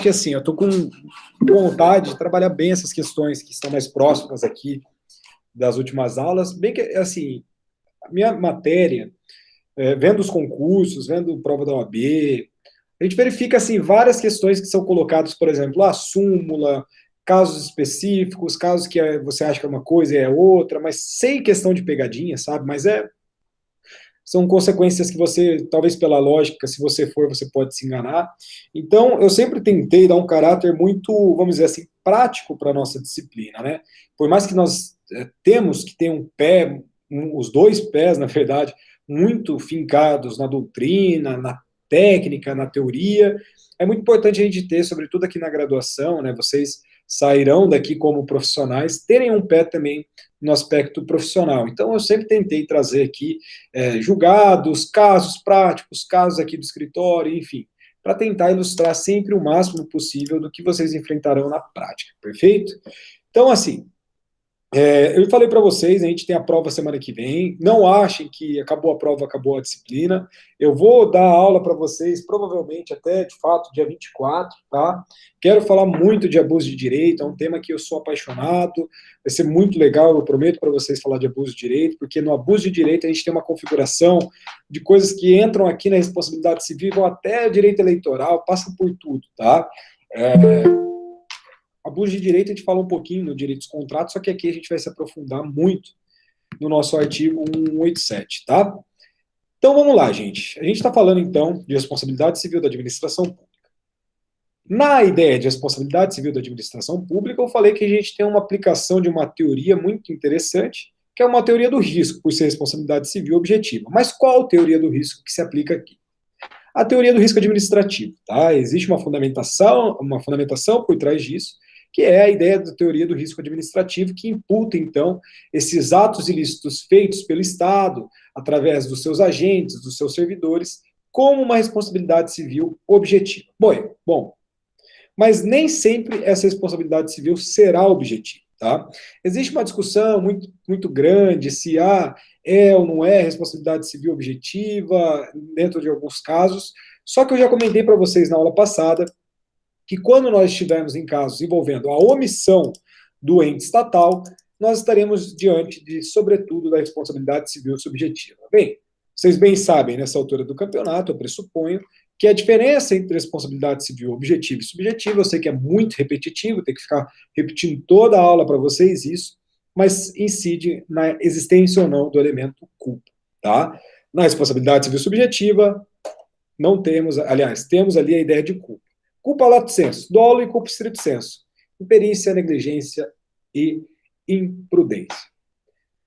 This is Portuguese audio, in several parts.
que assim, eu estou com vontade de trabalhar bem essas questões que estão mais próximas aqui das últimas aulas, bem que, assim, a minha matéria, vendo os concursos, vendo prova da OAB, a gente verifica, assim, várias questões que são colocadas, por exemplo, a súmula, casos específicos, casos que você acha que é uma coisa e é outra, mas sem questão de pegadinha, sabe? Mas são consequências que você, talvez pela lógica, se você for, você pode se enganar. Então, eu sempre tentei dar um caráter muito, vamos dizer assim, prático para a nossa disciplina, né? Por mais que nós temos que ter um pé, os dois pés, na verdade, muito fincados na doutrina, na técnica, na teoria, é muito importante a gente ter, sobretudo aqui na graduação, né? Vocês sairão daqui como profissionais, terem um pé também no aspecto profissional. Então, eu sempre tentei trazer aqui julgados, casos práticos, casos aqui do escritório, enfim, para tentar ilustrar sempre o máximo possível do que vocês enfrentarão na prática, perfeito? Então, assim, eu falei para vocês, a gente tem a prova semana que vem, não achem que acabou a prova, acabou a disciplina, eu vou dar aula para vocês, provavelmente até, de fato, dia 24, tá? Quero falar muito de abuso de direito, é um tema que eu sou apaixonado, vai ser muito legal, eu prometo para vocês falar de abuso de direito, porque no abuso de direito a gente tem uma configuração de coisas que entram aqui na responsabilidade civil, vão até direito eleitoral, passam por tudo, tá? Abuso de direito a gente fala um pouquinho no direito dos contratos, só que aqui a gente vai se aprofundar muito no nosso artigo 187, tá? Então vamos lá, gente. A gente está falando então de responsabilidade civil da administração pública. Na ideia de responsabilidade civil da administração pública, eu falei que a gente tem uma aplicação de uma teoria muito interessante, que é uma teoria do risco, por ser responsabilidade civil objetiva. Mas qual teoria do risco que se aplica aqui? A teoria do risco administrativo, tá? Existe uma fundamentação por trás disso, que é a ideia da teoria do risco administrativo, que imputa, então, esses atos ilícitos feitos pelo Estado, através dos seus agentes, dos seus servidores, como uma responsabilidade civil objetiva. Bom, mas nem sempre essa responsabilidade civil será objetiva, tá? Existe uma discussão muito grande se é ou não é responsabilidade civil objetiva, dentro de alguns casos, só que eu já comentei para vocês na aula passada que quando nós estivermos em casos envolvendo a omissão do ente estatal, nós estaremos diante de, sobretudo, da responsabilidade civil subjetiva. Bem, vocês bem sabem, nessa altura do campeonato, eu pressuponho, que a diferença entre responsabilidade civil objetiva e subjetiva, eu sei que é muito repetitivo, tem que ficar repetindo toda a aula para vocês isso, mas incide na existência ou não do elemento culpa, tá? Na responsabilidade civil subjetiva, não temos, aliás, temos ali a ideia de culpa. Culpa lato sensu, dolo e culpa stricto sensu. Imperícia, negligência e imprudência.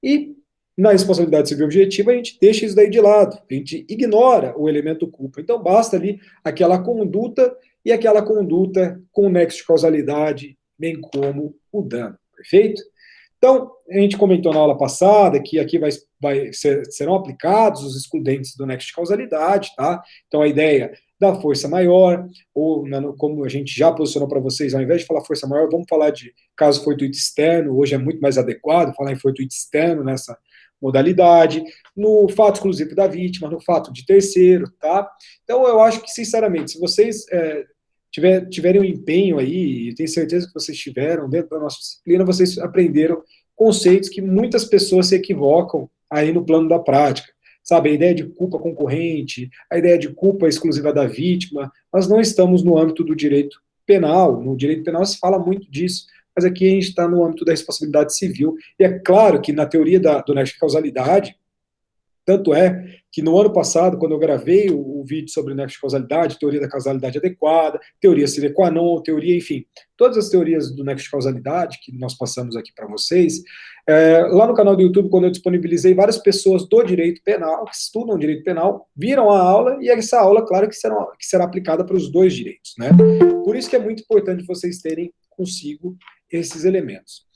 E na responsabilidade civil objetiva, a gente deixa isso daí de lado, a gente ignora o elemento culpa. Então, basta ali aquela conduta e aquela conduta com nexo de causalidade, bem como o dano, perfeito? Então, a gente comentou na aula passada que aqui serão aplicados os excludentes do nexo de causalidade, tá? Então, a ideia da força maior, ou como a gente já posicionou para vocês, ao invés de falar força maior, vamos falar de caso fortuito externo, hoje é muito mais adequado falar em fortuito externo nessa modalidade, no fato exclusivo da vítima, no fato de terceiro, tá? Então, eu acho que, sinceramente, se vocês tiverem um empenho aí, e tenho certeza que vocês tiveram dentro da nossa disciplina, vocês aprenderam conceitos que muitas pessoas se equivocam aí no plano da prática. Sabe, a ideia de culpa concorrente, a ideia de culpa exclusiva da vítima, nós não estamos no âmbito do direito penal. No direito penal se fala muito disso, mas aqui a gente está no âmbito da responsabilidade civil. E é claro que na teoria do nexo de causalidade, tanto é que no ano passado, quando eu gravei o vídeo sobre nexo de causalidade, teoria da causalidade adequada, teoria sine qua non, teoria, enfim, todas as teorias do nexo de causalidade que nós passamos aqui para vocês, lá no canal do YouTube, quando eu disponibilizei, várias pessoas do direito penal, que estudam direito penal, viram a aula, e essa aula, claro, que será aplicada para os dois direitos, né? Por isso que é muito importante vocês terem consigo esses elementos.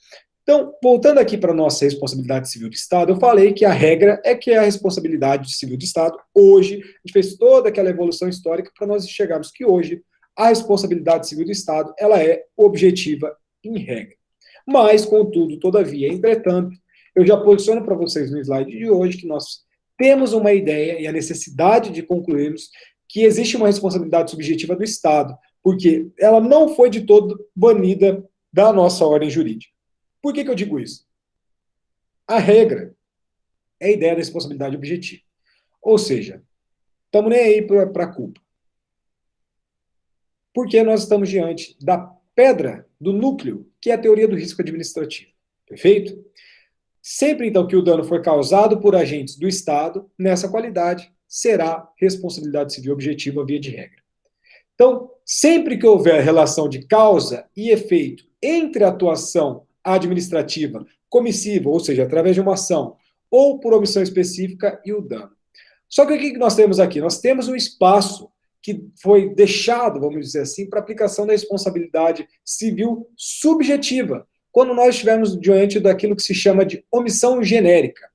Então, voltando aqui para a nossa responsabilidade civil do Estado, eu falei que a regra é que a responsabilidade civil do Estado, hoje, a gente fez toda aquela evolução histórica para nós chegarmos que hoje a responsabilidade civil do Estado, ela é objetiva em regra. Mas, contudo, todavia, entretanto, eu já posiciono para vocês no slide de hoje que nós temos uma ideia e a necessidade de concluirmos que existe uma responsabilidade subjetiva do Estado, porque ela não foi de todo banida da nossa ordem jurídica. Por que eu digo isso? A regra é a ideia da responsabilidade objetiva. Ou seja, estamos nem aí para a culpa. Porque nós estamos diante da pedra, do núcleo, que é a teoria do risco administrativo. Perfeito? Sempre, então, que o dano for causado por agentes do Estado, nessa qualidade, será responsabilidade civil objetiva via de regra. Então, sempre que houver relação de causa e efeito entre a atuação administrativa comissiva, ou seja, através de uma ação, ou por omissão específica, e o dano. Só que o que nós temos aqui? Nós temos um espaço que foi deixado, vamos dizer assim, para aplicação da responsabilidade civil subjetiva, quando nós estivermos diante daquilo que se chama de omissão genérica.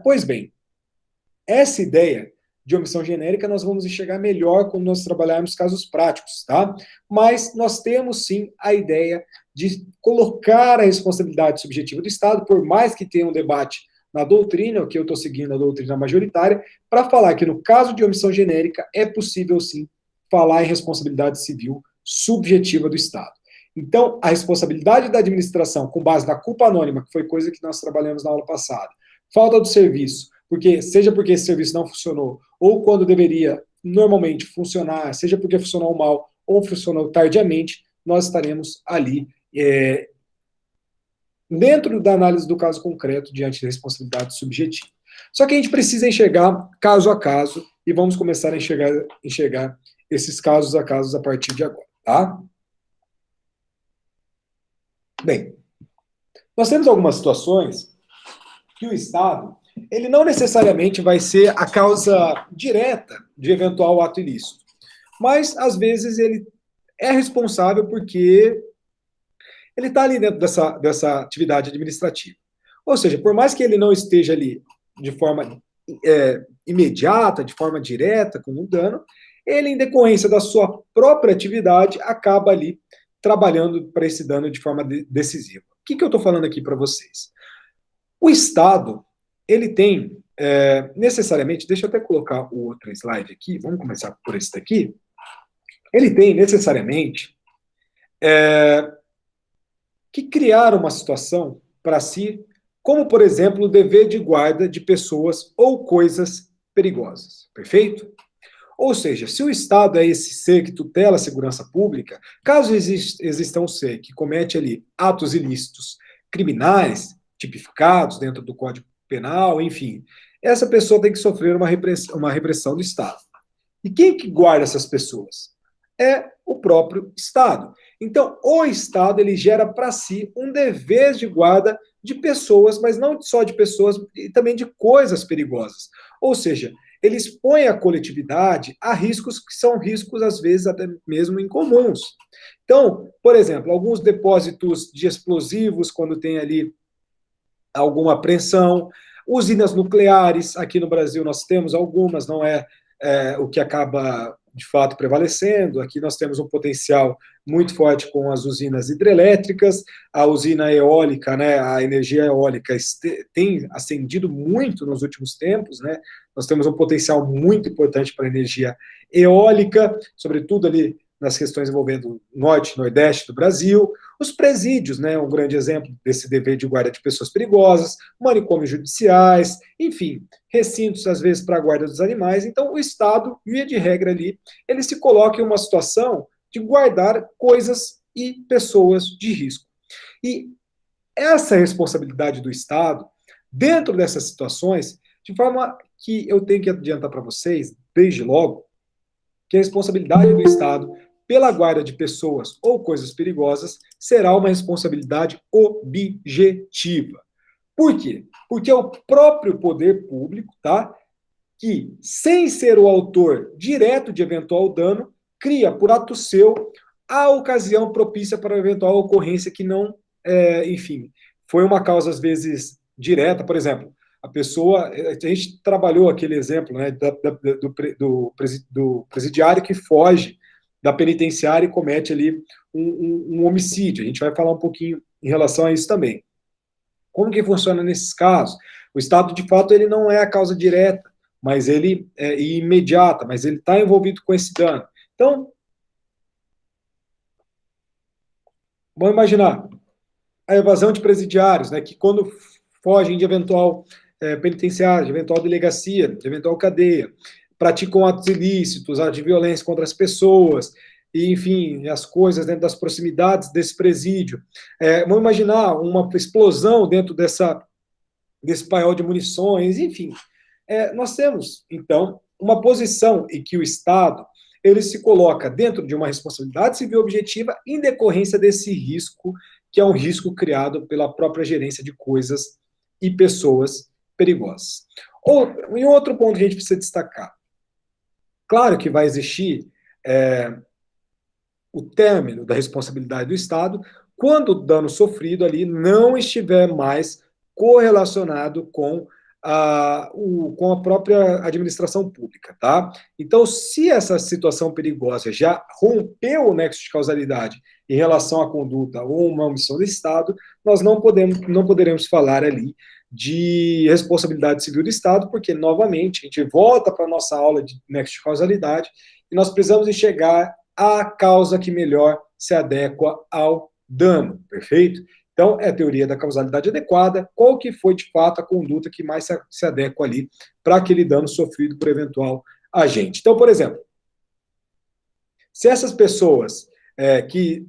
Pois bem, essa ideia de omissão genérica nós vamos enxergar melhor quando nós trabalharmos casos práticos, tá? Mas nós temos sim a ideia de colocar a responsabilidade subjetiva do Estado, por mais que tenha um debate na doutrina, que eu estou seguindo a doutrina majoritária, para falar que no caso de omissão genérica é possível sim falar em responsabilidade civil subjetiva do Estado. Então, a responsabilidade da administração com base na culpa anônima, que foi coisa que nós trabalhamos na aula passada, falta do serviço, seja porque esse serviço não funcionou, ou quando deveria normalmente funcionar, seja porque funcionou mal ou funcionou tardiamente, nós estaremos ali dentro da análise do caso concreto diante da responsabilidade subjetiva. Só que a gente precisa enxergar caso a caso e vamos começar a enxergar esses casos a casos a partir de agora, tá? Bem, nós temos algumas situações que o Estado, ele não necessariamente vai ser a causa direta de eventual ato ilícito, mas, às vezes, ele é responsável porque ele está ali dentro dessa atividade administrativa. Ou seja, por mais que ele não esteja ali de forma imediata, de forma direta, com um dano, ele, em decorrência da sua própria atividade, acaba ali trabalhando para esse dano de forma decisiva. O que eu estou falando aqui para vocês? O Estado, ele tem necessariamente, deixa eu até colocar o outro slide aqui, vamos começar por esse daqui. Ele tem necessariamente que criar uma situação para si, como, por exemplo, o dever de guarda de pessoas ou coisas perigosas. Perfeito? Ou seja, se o Estado é esse ser que tutela a segurança pública, caso exista um ser que comete ali atos ilícitos criminais, tipificados dentro do Código Penal, enfim, essa pessoa tem que sofrer uma repressão do Estado. E quem que guarda essas pessoas? É o próprio Estado. Então, o Estado, ele gera para si um dever de guarda de pessoas, mas não só de pessoas, e também de coisas perigosas. Ou seja, ele expõe a coletividade a riscos que são riscos, às vezes, até mesmo incomuns. Então, por exemplo, alguns depósitos de explosivos, quando tem ali alguma apreensão, usinas nucleares, aqui no Brasil nós temos algumas, não é o que acaba, de fato, prevalecendo. Aqui nós temos um potencial muito forte com as usinas hidrelétricas, a usina eólica, né, a energia eólica tem ascendido muito nos últimos tempos, né, nós temos um potencial muito importante para a energia eólica, sobretudo ali nas questões envolvendo norte e nordeste do Brasil, os presídios, né, um grande exemplo desse dever de guarda de pessoas perigosas, manicômios judiciais, enfim, recintos, às vezes, para a guarda dos animais. Então, o Estado, via de regra ali, ele se coloca em uma situação de guardar coisas e pessoas de risco. E essa responsabilidade do Estado, dentro dessas situações, de forma que eu tenho que adiantar para vocês, desde logo, que a responsabilidade do Estado pela guarda de pessoas ou coisas perigosas será uma responsabilidade objetiva. Por quê? Porque é o próprio poder público, tá, que, sem ser o autor direto de eventual dano, cria, por ato seu, a ocasião propícia para a eventual ocorrência que não, enfim, foi uma causa, às vezes, direta. Por exemplo, a pessoa, a gente trabalhou aquele exemplo, né, do presidiário que foge da penitenciária e comete ali um homicídio. A gente vai falar um pouquinho em relação a isso também. Como que funciona nesses casos? O Estado, de fato, ele não é a causa direta, mas ele é imediata, mas ele está envolvido com esse dano. Então, Vamos imaginar a evasão de presidiários, né, que quando fogem de eventual penitenciária, de eventual delegacia, de eventual cadeia, praticam atos ilícitos, atos de violência contra as pessoas, e, enfim, as coisas dentro das proximidades desse presídio. Vamos imaginar uma explosão dentro desse paiol de munições, enfim. Nós temos, então, uma posição em que o Estado ele se coloca dentro de uma responsabilidade civil objetiva em decorrência desse risco, que é um risco criado pela própria gerência de coisas e pessoas perigosas. Em outro ponto que a gente precisa destacar, claro que vai existir o término da responsabilidade do Estado quando o dano sofrido ali não estiver mais correlacionado com com a própria administração pública, tá? Então, se essa situação perigosa já rompeu o nexo de causalidade em relação à conduta ou uma omissão do Estado, nós não poderemos falar ali de responsabilidade civil do Estado, porque, novamente, a gente volta para a nossa aula de nexo de causalidade e nós precisamos enxergar a causa que melhor se adequa ao dano, perfeito? Então, é a teoria da causalidade adequada, qual que foi, de fato, a conduta que mais se adequa ali para aquele dano sofrido por eventual agente. Então, por exemplo, se essas pessoas que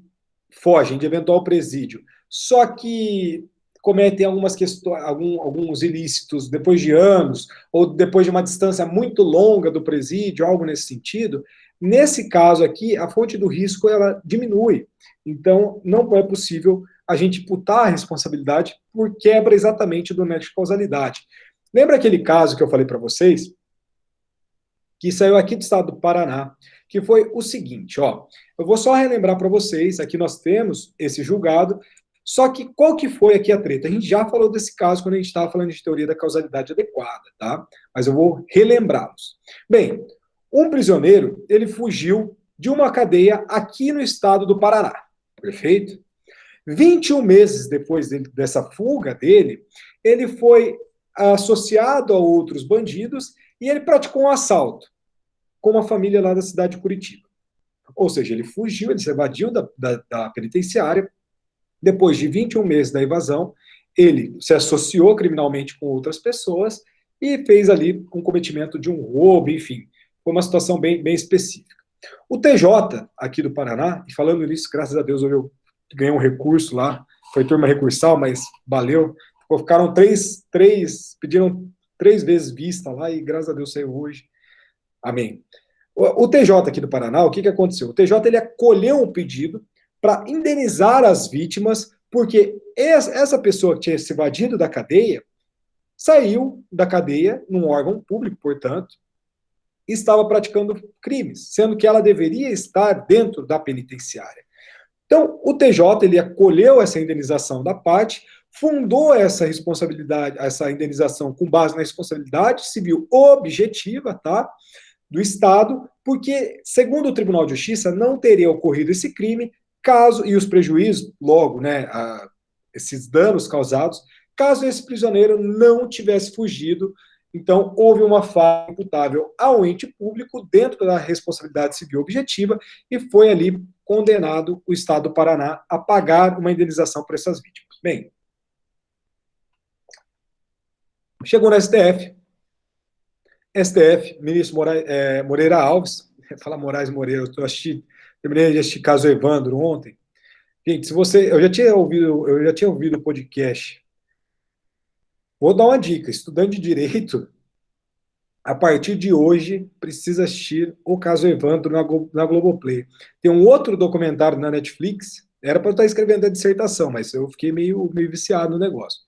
fogem de eventual presídio, só que cometem algumas questões, alguns ilícitos depois de anos, ou depois de uma distância muito longa do presídio, algo nesse sentido, nesse caso aqui, a fonte do risco ela diminui. Então, não é possível a gente imputar a responsabilidade por quebra exatamente do nexo de causalidade. Lembra aquele caso que eu falei para vocês? Que saiu aqui do estado do Paraná, que foi o seguinte, ó. Eu vou só relembrar para vocês, aqui nós temos esse julgado, só que qual que foi aqui a treta? A gente já falou desse caso quando a gente estava falando de teoria da causalidade adequada, tá? Mas eu vou relembrá-los. Bem, um prisioneiro, ele fugiu de uma cadeia aqui no estado do Paraná, perfeito? 21 meses depois dessa fuga dele, ele foi associado a outros bandidos e ele praticou um assalto com uma família lá da cidade de Curitiba. Ou seja, ele fugiu, ele se evadiu da penitenciária. Depois de 21 meses da evasão, ele se associou criminalmente com outras pessoas e fez ali um cometimento de um roubo, enfim. Foi uma situação bem específica. O TJ, aqui do Paraná, e falando nisso, graças a Deus, eu ganhei um recurso lá, foi turma recursal, mas valeu. Ficaram pediram 3 vezes vista lá e graças a Deus saiu hoje. Amém. O TJ aqui do Paraná, o que aconteceu? O TJ ele acolheu um pedido para indenizar as vítimas, porque essa pessoa que tinha se evadido da cadeia saiu da cadeia num órgão público, portanto, e estava praticando crimes, sendo que ela deveria estar dentro da penitenciária. Então, o TJ ele acolheu essa indenização da parte, fundou essa responsabilidade, essa indenização com base na responsabilidade civil objetiva, tá? Do Estado, porque, segundo o Tribunal de Justiça, não teria ocorrido esse crime caso, e os prejuízos, logo, né, esses danos causados, caso esse prisioneiro não tivesse fugido. Então, houve uma falha imputável ao ente público dentro da responsabilidade civil objetiva e foi ali condenado o Estado do Paraná a pagar uma indenização para essas vítimas. Bem, chegou no STF, ministro Moreira Alves, fala Moraes Moreira, terminei de assistir caso Evandro ontem. Gente, eu já tinha ouvido o podcast. Vou dar uma dica, estudante de direito, a partir de hoje, precisa assistir o caso Evandro na Globoplay. Tem um outro documentário na Netflix, era para eu estar escrevendo a dissertação, mas eu fiquei meio viciado no negócio.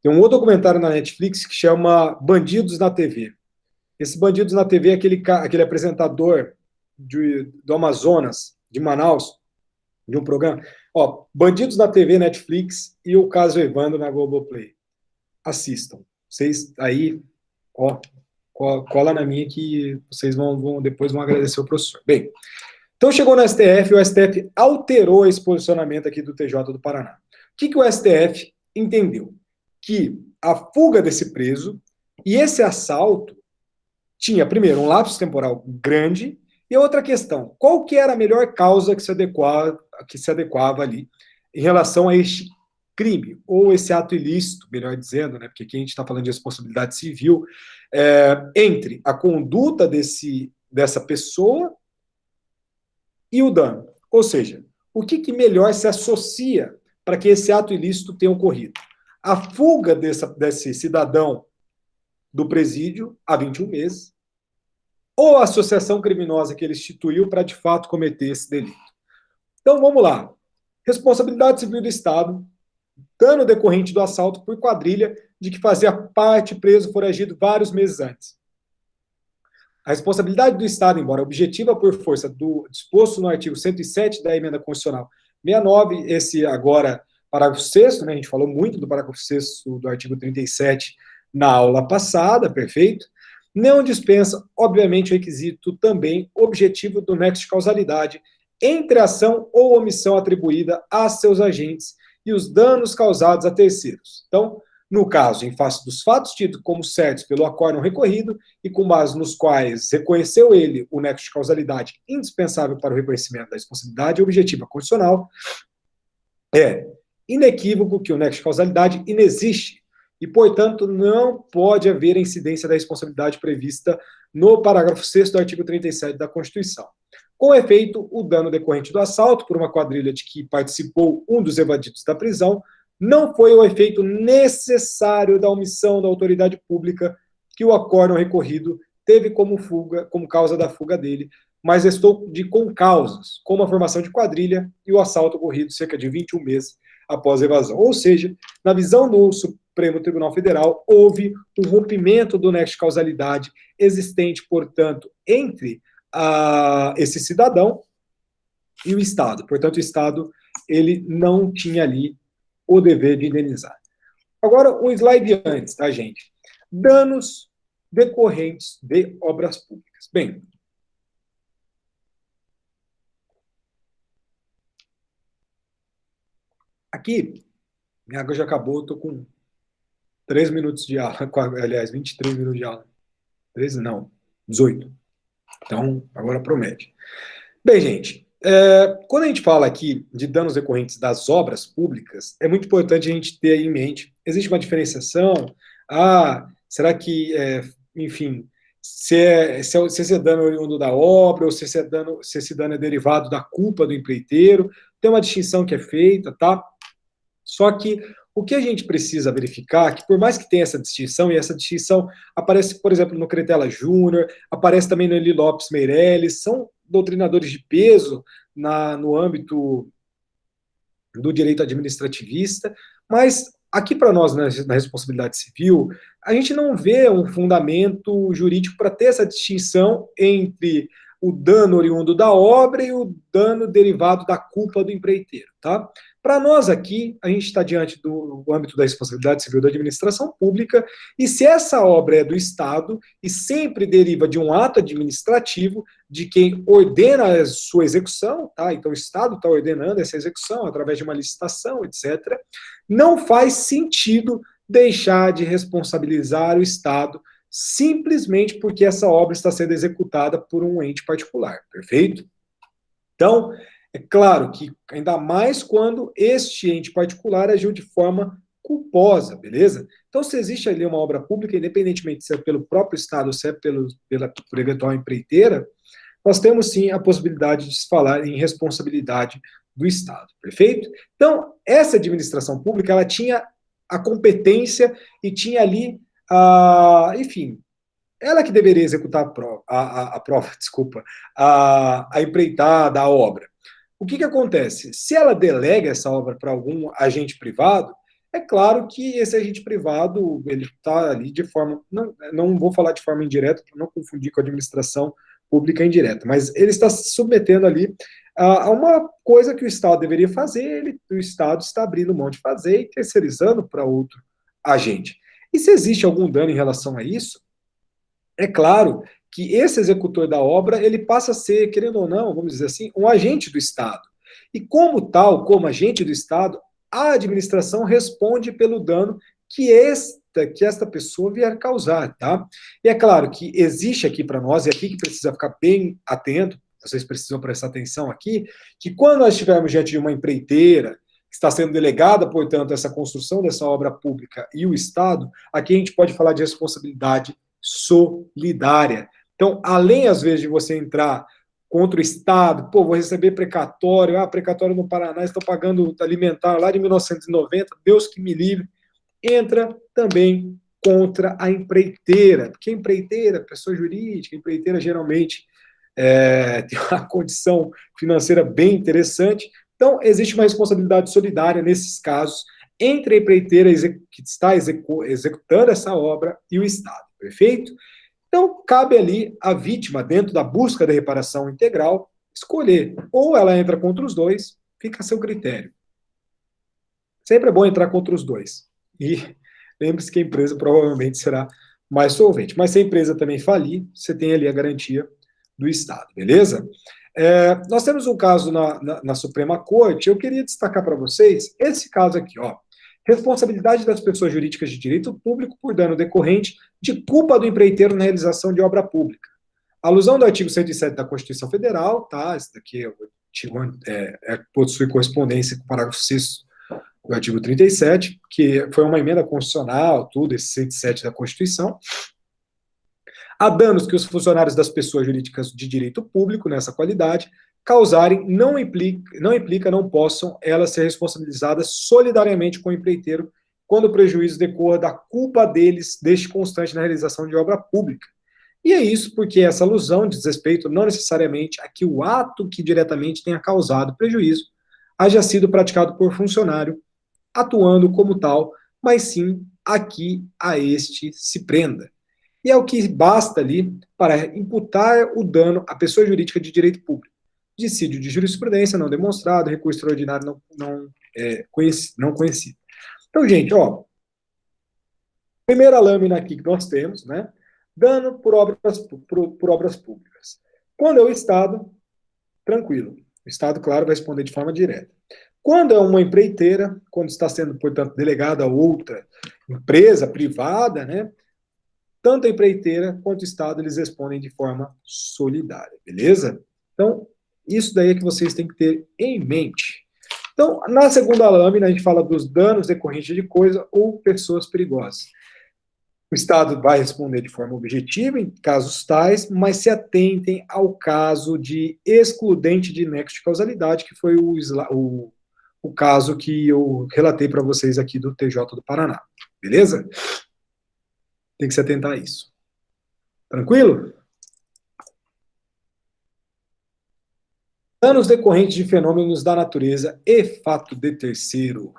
Tem um outro documentário na Netflix que chama Bandidos na TV. Esse Bandidos na TV é aquele apresentador do Amazonas, de Manaus, de um programa. Ó, Bandidos na TV, Netflix e o caso Evandro na Globoplay. Assistam. Vocês aí, ó, cola na minha que vocês depois vão agradecer o professor. Bem, então chegou no STF, o STF alterou esse posicionamento aqui do TJ do Paraná. O que o STF entendeu? Que a fuga desse preso e esse assalto tinha, primeiro, um lapso temporal grande e outra questão, qual que era a melhor causa que se adequava ali em relação a este crime, ou esse ato ilícito, melhor dizendo, né, porque aqui a gente está falando de responsabilidade civil, entre a conduta dessa pessoa e o dano. Ou seja, o que melhor se associa para que esse ato ilícito tenha ocorrido? A fuga desse cidadão do presídio há 21 meses, ou a associação criminosa que ele instituiu para, de fato, cometer esse delito. Então, vamos lá. Responsabilidade civil do Estado, dano decorrente do assalto por quadrilha de que fazia parte preso foragido vários meses antes. A responsabilidade do Estado, embora objetiva por força do disposto no artigo 107 da Emenda Constitucional 69, esse agora parágrafo 6º, né, a gente falou muito do parágrafo 6º do artigo 37 na aula passada, perfeito? Não dispensa, obviamente, o requisito também objetivo do nexo de causalidade entre a ação ou omissão atribuída a seus agentes e os danos causados a terceiros. Então, no caso, em face dos fatos tidos como certos pelo acórdão recorrido e com base nos quais reconheceu ele o nexo de causalidade indispensável para o reconhecimento da responsabilidade objetiva constitucional, é inequívoco que o nexo de causalidade inexiste e, portanto, não pode haver a incidência da responsabilidade prevista no parágrafo 6º do artigo 37 da Constituição. Com efeito, o dano decorrente do assalto por uma quadrilha de que participou um dos evadidos da prisão não foi o efeito necessário da omissão da autoridade pública que o acórdão recorrido teve como causa da fuga dele, mas restou de concausas, como a formação de quadrilha e o assalto ocorrido cerca de 21 meses após a evasão. Ou seja, na visão do Supremo Tribunal Federal, houve um rompimento do nexo de causalidade existente, portanto, entre esse cidadão e o Estado. Portanto, o Estado ele não tinha ali o dever de indenizar. Agora, um slide antes, tá, gente? Danos decorrentes de obras públicas. Bem, aqui, minha água já acabou, estou com 3 minutos de aula, aliás, 23 minutos de aula. 13 não, 18. Então, agora promete. Bem, gente, quando a gente fala aqui de danos decorrentes das obras públicas, é muito importante a gente ter em mente, existe uma diferenciação, será que, enfim, se esse dano é oriundo da obra, ou se esse dano é derivado da culpa do empreiteiro, tem uma distinção que é feita, tá? Só que o que a gente precisa verificar é que, por mais que tenha essa distinção, e essa distinção aparece, por exemplo, no Cretela Júnior, aparece também no Eli Lopes Meirelles, são doutrinadores de peso no âmbito do direito administrativista, mas aqui para nós, na responsabilidade civil, a gente não vê um fundamento jurídico para ter essa distinção entre o dano oriundo da obra e o dano derivado da culpa do empreiteiro, tá? Para nós aqui, a gente está diante do âmbito da responsabilidade civil da administração pública, e se essa obra é do Estado e sempre deriva de um ato administrativo de quem ordena a sua execução, tá? Então o Estado está ordenando essa execução através de uma licitação, etc., não faz sentido deixar de responsabilizar o Estado simplesmente porque essa obra está sendo executada por um ente particular, perfeito? Então, é claro que, ainda mais quando este ente particular agiu de forma culposa, beleza? Então, se existe ali uma obra pública, independentemente se é pelo próprio Estado ou se é por eventual empreiteira, nós temos sim a possibilidade de se falar em responsabilidade do Estado, perfeito? Então, essa administração pública, ela tinha a competência e tinha ali, enfim, ela que deveria executar a empreitada, a obra. O que acontece? Se ela delega essa obra para algum agente privado, é claro que esse agente privado, ele está ali de forma, não vou falar de forma indireta, para não confundir com a administração pública indireta, mas ele está se submetendo ali a uma coisa que o Estado deveria fazer, o Estado está abrindo mão de fazer e terceirizando para outro agente. E se existe algum dano em relação a isso, é claro que esse executor da obra, ele passa a ser, querendo ou não, vamos dizer assim, um agente do Estado. E como tal, como agente do Estado, a administração responde pelo dano que esta pessoa vier causar, tá? E é claro que existe aqui para nós, e aqui que precisa ficar bem atento, vocês precisam prestar atenção aqui, que quando nós estivermos diante de uma empreiteira, está sendo delegada, portanto, essa construção dessa obra pública e o Estado, aqui a gente pode falar de responsabilidade solidária. Então, além, às vezes, de você entrar contra o Estado, pô, vou receber precatório, precatório no Paraná, estou pagando alimentar lá de 1990, Deus que me livre, entra também contra a empreiteira, porque a empreiteira, pessoa jurídica, a empreiteira geralmente tem uma condição financeira bem interessante, então existe uma responsabilidade solidária nesses casos entre a empreiteira que está executando essa obra e o Estado, perfeito? Então, cabe ali a vítima, dentro da busca da reparação integral, escolher. Ou ela entra contra os dois, fica a seu critério. Sempre é bom entrar contra os dois. E lembre-se que a empresa provavelmente será mais solvente. Mas se a empresa também falir, você tem ali a garantia do Estado, beleza? Nós temos um caso na Suprema Corte, eu queria destacar para vocês esse caso aqui, ó. Responsabilidade das pessoas jurídicas de direito público por dano decorrente de culpa do empreiteiro na realização de obra pública. Alusão do artigo 107 da Constituição Federal, tá? Esse daqui possui correspondência com o parágrafo 6º do artigo 37, que foi uma emenda constitucional, tudo, esse 107 da Constituição. Há danos que os funcionários das pessoas jurídicas de direito público, nessa qualidade, causarem, não possam elas ser responsabilizadas solidariamente com o empreiteiro quando o prejuízo decorra da culpa deles deste constante na realização de obra pública. E é isso porque essa alusão diz respeito não necessariamente a que o ato que diretamente tenha causado prejuízo haja sido praticado por funcionário atuando como tal, mas sim a que a este se prenda. E é o que basta ali para imputar o dano à pessoa jurídica de direito público. Dissídio de jurisprudência não demonstrado, recurso extraordinário não conhecido. Então, gente, ó, primeira lâmina aqui que nós temos, né? Dano por obras públicas. Quando é o Estado, tranquilo. O Estado, claro, vai responder de forma direta. Quando é uma empreiteira, quando está sendo, portanto, delegada a outra empresa privada, né? Tanto a empreiteira quanto o Estado, eles respondem de forma solidária, beleza? Então, isso daí é que vocês têm que ter em mente. Então, na segunda lâmina, a gente fala dos danos decorrentes de coisa ou pessoas perigosas. O Estado vai responder de forma objetiva em casos tais, mas se atentem ao caso de excludente de nexo de causalidade, que foi o caso que eu relatei para vocês aqui do TJ do Paraná, beleza? Tem que se atentar a isso. Tranquilo? Danos decorrentes de fenômenos da natureza e fato de terceiro.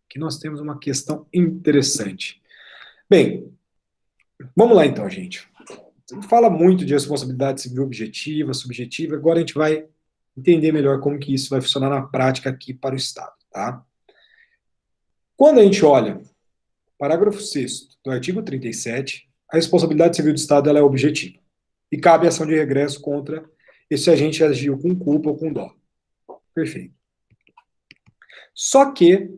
Aqui nós temos uma questão interessante. Bem, vamos lá então, gente. Fala muito de responsabilidade civil objetiva, subjetiva, agora a gente vai entender melhor como que isso vai funcionar na prática aqui para o Estado, tá? Quando a gente olha parágrafo 6º do artigo 37, a responsabilidade civil do Estado ela é objetiva e cabe ação de regresso contra esse agente agiu com culpa ou com dolo. Perfeito. Só que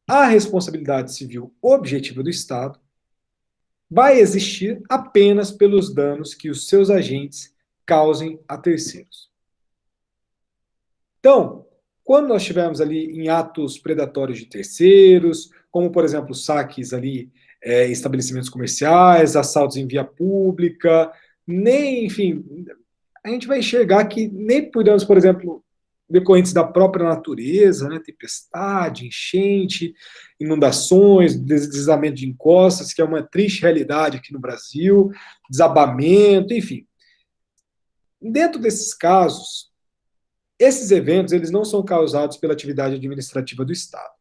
a responsabilidade civil objetiva do Estado vai existir apenas pelos danos que os seus agentes causem a terceiros. Então, quando nós estivermos ali em atos predatórios de terceiros, como, por exemplo, saques ali em estabelecimentos comerciais, assaltos em via pública, enfim, a gente vai enxergar que nem por danos, por exemplo, decorrentes da própria natureza, né, tempestade, enchente, inundações, deslizamento de encostas, que é uma triste realidade aqui no Brasil, desabamento, enfim. Dentro desses casos, esses eventos eles não são causados pela atividade administrativa do Estado.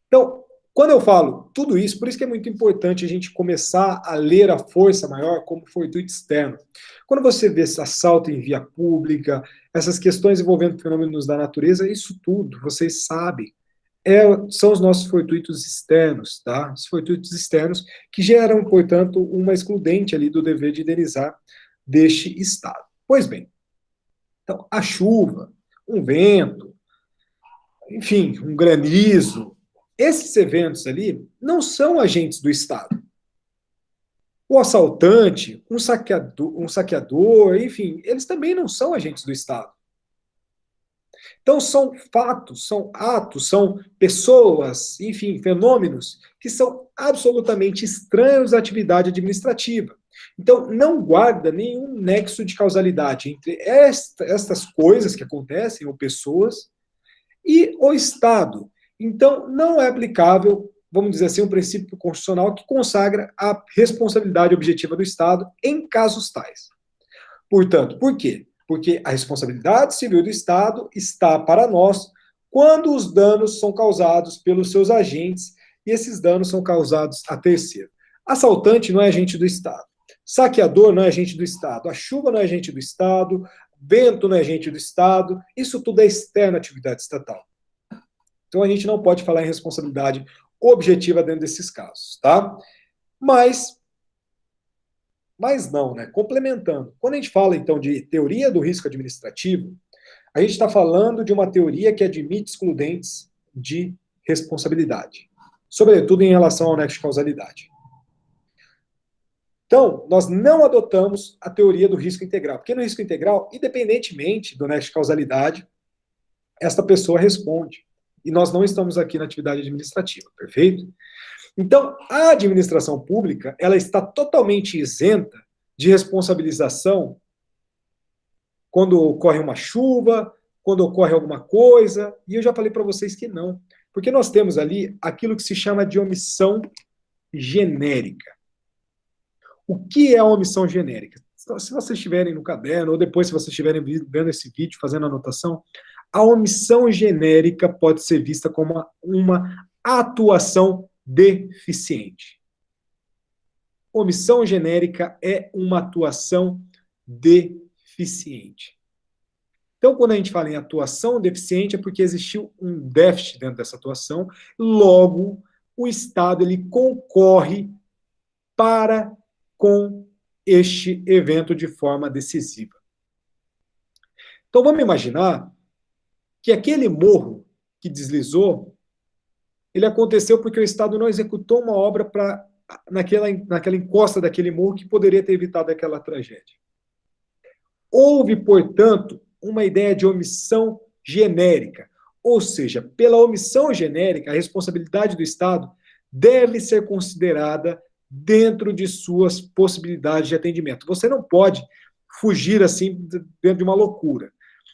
Então, quando eu falo tudo isso, por isso que é muito importante a gente começar a ler a força maior como fortuito externo. Quando você vê esse assalto em via pública, essas questões envolvendo fenômenos da natureza, isso tudo, vocês sabem, são os nossos fortuitos externos, tá? Os fortuitos externos que geram, portanto, uma excludente ali do dever de indenizar deste Estado. Pois bem, então, a chuva, um vento, enfim, um granizo, esses eventos ali não são agentes do Estado. O assaltante, um saqueador, enfim, eles também não são agentes do Estado. Então, são fatos, são atos, são pessoas, enfim, fenômenos que são absolutamente estranhos à atividade administrativa. Então, não guarda nenhum nexo de causalidade entre estas coisas que acontecem, ou pessoas, e o Estado. Então, não é aplicável, vamos dizer assim, um princípio constitucional que consagra a responsabilidade objetiva do Estado em casos tais. Portanto, por quê? Porque a responsabilidade civil do Estado está para nós quando os danos são causados pelos seus agentes e esses danos são causados a terceiro. Assaltante não é agente do Estado. Saqueador não é agente do Estado. A chuva não é agente do Estado. Vento não é agente do Estado. Isso tudo é externo à atividade estatal. Então a gente não pode falar em responsabilidade objetiva dentro desses casos, tá? Mas não, né? Complementando. Quando a gente fala, então, de teoria do risco administrativo, a gente está falando de uma teoria que admite excludentes de responsabilidade, sobretudo em relação ao nexo de causalidade. Então, nós não adotamos a teoria do risco integral, porque no risco integral, independentemente do nexo de causalidade, esta pessoa responde. E nós não estamos aqui na atividade administrativa, perfeito? Então, a administração pública, ela está totalmente isenta de responsabilização quando ocorre uma chuva, quando ocorre alguma coisa, e eu já falei para vocês que não, porque nós temos ali aquilo que se chama de omissão genérica. O que é a omissão genérica? Se vocês estiverem no caderno, ou depois se vocês estiverem vendo esse vídeo, fazendo anotação, a omissão genérica pode ser vista como uma atuação deficiente. Omissão genérica é uma atuação deficiente. Então, quando a gente fala em atuação deficiente, é porque existiu um déficit dentro dessa atuação, logo, o Estado ele concorre para com este evento de forma decisiva. Então, vamos imaginar que aquele morro que deslizou, ele aconteceu porque o Estado não executou uma obra naquela encosta daquele morro que poderia ter evitado aquela tragédia. Houve, portanto, uma ideia de omissão genérica, ou seja, pela omissão genérica, a responsabilidade do Estado deve ser considerada dentro de suas possibilidades de atendimento. Você não pode fugir assim dentro de uma loucura.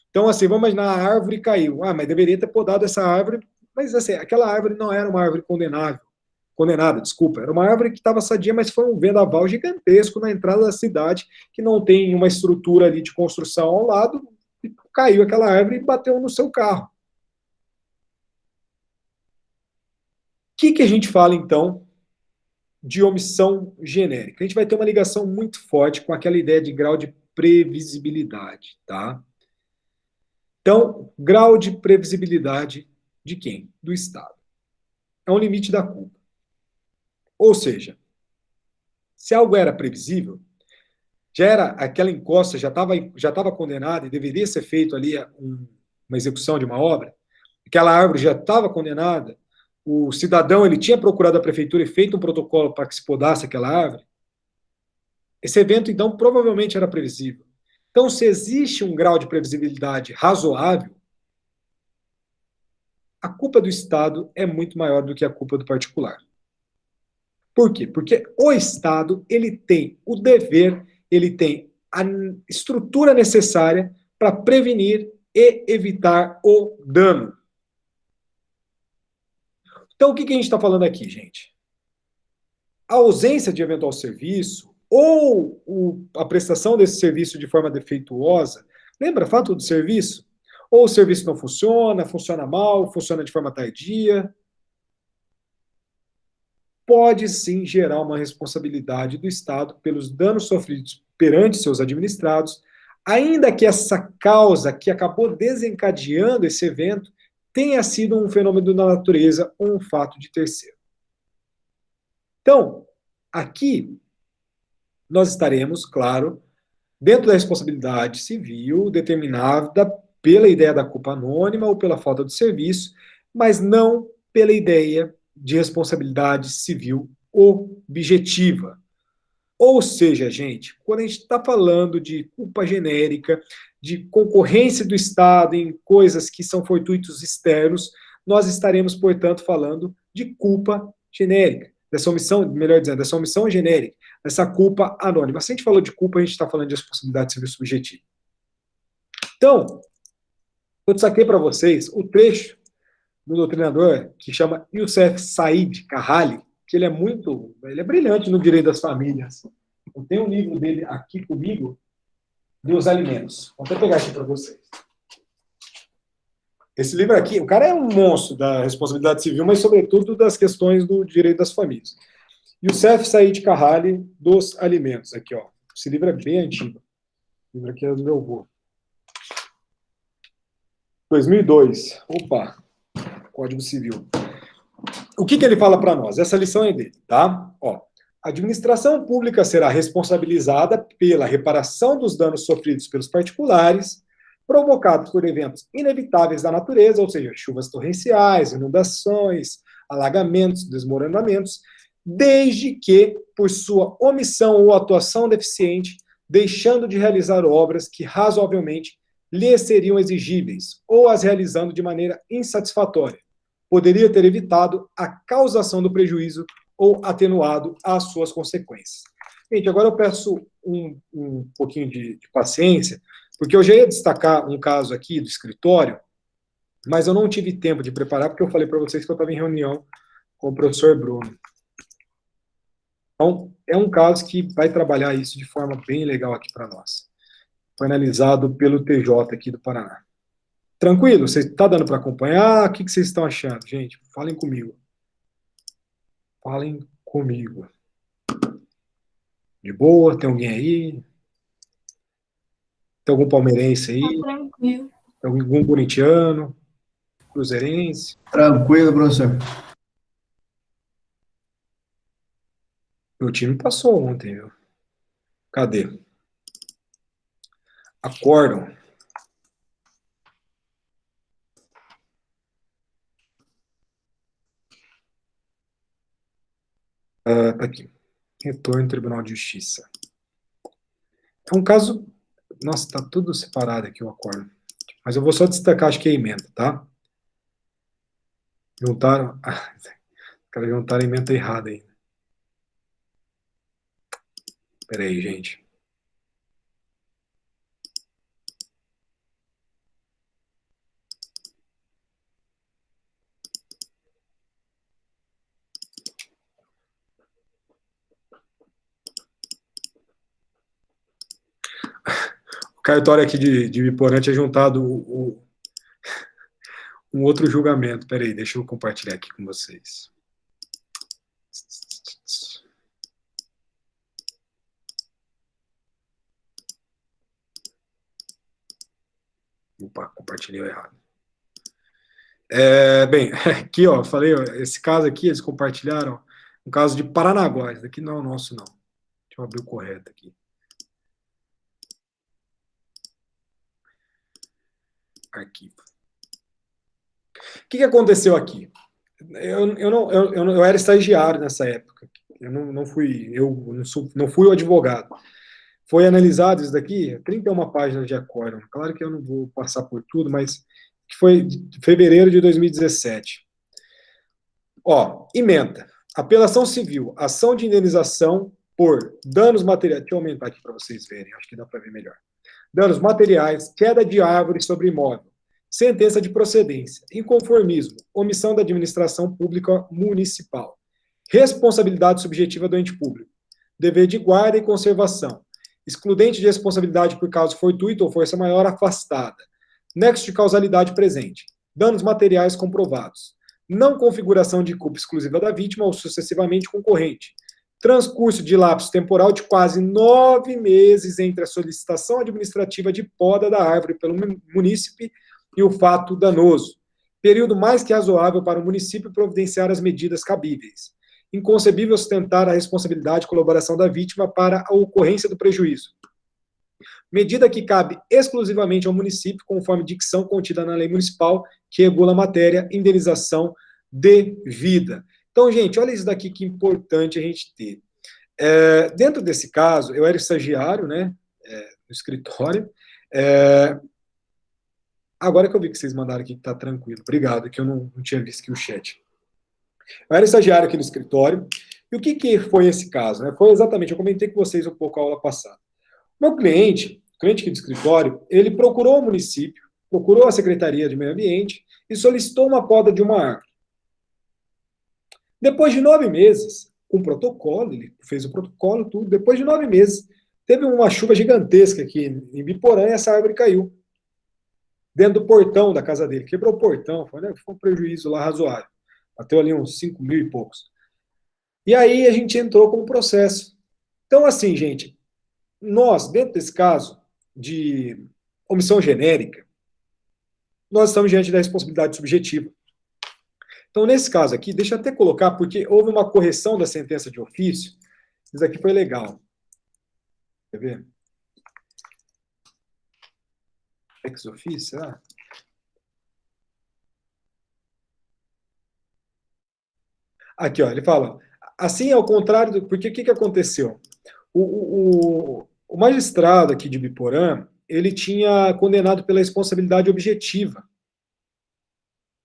Então, assim, vamos imaginar, a árvore caiu. Ah, mas deveria ter podado essa árvore, mas assim, aquela árvore não era uma árvore condenada, era uma árvore que estava sadia, mas foi um vendaval gigantesco na entrada da cidade, que não tem uma estrutura ali de construção ao lado, e caiu aquela árvore e bateu no seu carro. O que a gente fala, então, de omissão genérica? A gente vai ter uma ligação muito forte com aquela ideia de grau de previsibilidade, tá? Então, grau de previsibilidade de quem? Do Estado. É um limite da culpa. Ou seja, se algo era previsível, já era aquela encosta, já estava condenada e deveria ser feito ali uma execução de uma obra, aquela árvore já estava condenada, o cidadão ele tinha procurado a prefeitura e feito um protocolo para que se podasse aquela árvore, esse evento, então, provavelmente era previsível. Então, se existe um grau de previsibilidade razoável, a culpa do Estado é muito maior do que a culpa do particular. Por quê? Porque o Estado ele tem o dever, ele tem a estrutura necessária para prevenir e evitar o dano. Então, o que a gente está falando aqui, gente? A ausência de eventual serviço ou a prestação desse serviço de forma defeituosa, lembra, fato do serviço? Ou o serviço não funciona, funciona mal, funciona de forma tardia, pode sim gerar uma responsabilidade do Estado pelos danos sofridos perante seus administrados, ainda que essa causa que acabou desencadeando esse evento tenha sido um fenômeno da natureza ou um fato de terceiro. Então, aqui nós estaremos, claro, dentro da responsabilidade civil determinada pela ideia da culpa anônima ou pela falta de serviço, mas não pela ideia de responsabilidade civil objetiva. Ou seja, gente, quando a gente está falando de culpa genérica, de concorrência do Estado em coisas que são fortuitos externos, nós estaremos, portanto, falando de culpa genérica, dessa omissão, melhor dizendo, dessa omissão genérica, dessa culpa anônima. Se a gente falou de culpa, a gente está falando de responsabilidade civil subjetiva. Então, eu destaquei para vocês o trecho do doutrinador que chama Youssef Said Kahali, que ele é brilhante no direito das famílias. Eu tenho um livro dele aqui comigo, dos alimentos. Vou até pegar aqui para vocês. Esse livro aqui, o cara é um monstro da responsabilidade civil, mas sobretudo das questões do direito das famílias. Youssef Said Kahali, dos alimentos. Aqui, ó. Esse livro é bem antigo. O livro aqui é do meu avô. 2002. Opa. Código Civil. O que ele fala para nós? Essa lição é dele, tá? Ó. A administração pública será responsabilizada pela reparação dos danos sofridos pelos particulares, provocados por eventos inevitáveis da natureza, ou seja, chuvas torrenciais, inundações, alagamentos, desmoronamentos, desde que, por sua omissão ou atuação deficiente, deixando de realizar obras que razoavelmente lhe seriam exigíveis, ou as realizando de maneira insatisfatória, poderia ter evitado a causação do prejuízo ou atenuado as suas consequências. Gente, agora eu peço um pouquinho de paciência, porque eu já ia destacar um caso aqui do escritório, mas eu não tive tempo de preparar, porque eu falei para vocês que eu estava em reunião com o professor Bruno. Então, é um caso que vai trabalhar isso de forma bem legal aqui para nós. Foi analisado pelo TJ aqui do Paraná. Tranquilo? Você está dando para acompanhar? O que vocês estão achando, gente? Falem comigo. Falem comigo. De boa? Tem alguém aí? Tem algum palmeirense aí? Tranquilo. Tem algum corintiano? Cruzeirense? Tranquilo, professor. Meu time passou ontem, viu? Cadê? Acordam. Tá aqui. Retorno ao Tribunal de Justiça. É um caso... Nossa, tá tudo separado aqui o acordo. Mas eu vou só destacar, acho que é a emenda, tá? Juntaram... Os caras juntaram a emenda errada aí. Pera aí, gente. O cartório aqui de Biporã tinha juntado um outro julgamento. Pera aí, deixa eu compartilhar aqui com vocês. Opa, compartilhei errado. Bem, aqui, ó, falei, ó, esse caso aqui, eles compartilharam um caso de Paranaguá. Esse daqui não é o nosso, não. Deixa eu abrir o correto aqui. Arquivo. O que aconteceu aqui? Eu era estagiário nessa época. Eu não fui o advogado. Foi analisado isso daqui, 31 páginas de acórdão. Claro que eu não vou passar por tudo, mas que foi de fevereiro de 2017. Ó, emenda. Apelação civil, ação de indenização por danos materiais. Deixa eu aumentar aqui para vocês verem, acho que dá para ver melhor. Danos materiais, queda de árvore sobre imóvel, sentença de procedência, inconformismo, omissão da administração pública municipal, responsabilidade subjetiva do ente público, dever de guarda e conservação, excludente de responsabilidade por causa fortuito ou força maior afastada, nexo de causalidade presente, danos materiais comprovados, não configuração de culpa exclusiva da vítima ou sucessivamente concorrente, transcurso de lapso temporal de quase 9 meses entre a solicitação administrativa de poda da árvore pelo munícipe e o fato danoso, período mais que razoável para o município providenciar as medidas cabíveis, inconcebível sustentar a responsabilidade e colaboração da vítima para a ocorrência do prejuízo, medida que cabe exclusivamente ao município, conforme dicção contida na lei municipal, que regula a matéria, indenização devida. Então, gente, olha isso daqui que é importante a gente ter. Dentro desse caso, eu era estagiário, né, no escritório, Agora que eu vi que vocês mandaram aqui que tá tranquilo. Obrigado, que eu não tinha visto aqui o chat. Eu era estagiário aqui no escritório. E o que foi esse caso? Né? Foi exatamente, eu comentei com vocês um pouco a aula passada. Meu cliente aqui do escritório, ele procurou o município, procurou a Secretaria de Meio Ambiente e solicitou uma poda de uma árvore. Depois de 9 meses, com protocolo, ele fez o protocolo, tudo. Depois de 9 meses, teve uma chuva gigantesca aqui em Biporã e essa árvore caiu dentro do portão da casa dele. Quebrou o portão, foi um prejuízo lá razoável. Bateu ali uns 5 mil e poucos. E aí a gente entrou com o processo. Então, assim, gente, nós, dentro desse caso de omissão genérica, nós estamos diante da responsabilidade subjetiva. Então, nesse caso aqui, deixa eu até colocar, porque houve uma correção da sentença de ofício. Isso aqui foi legal. Quer ver? Ex ofício, Aqui, ó, ele fala, assim, ao contrário, porque o que aconteceu? O magistrado aqui de Biporã, ele tinha condenado pela responsabilidade objetiva.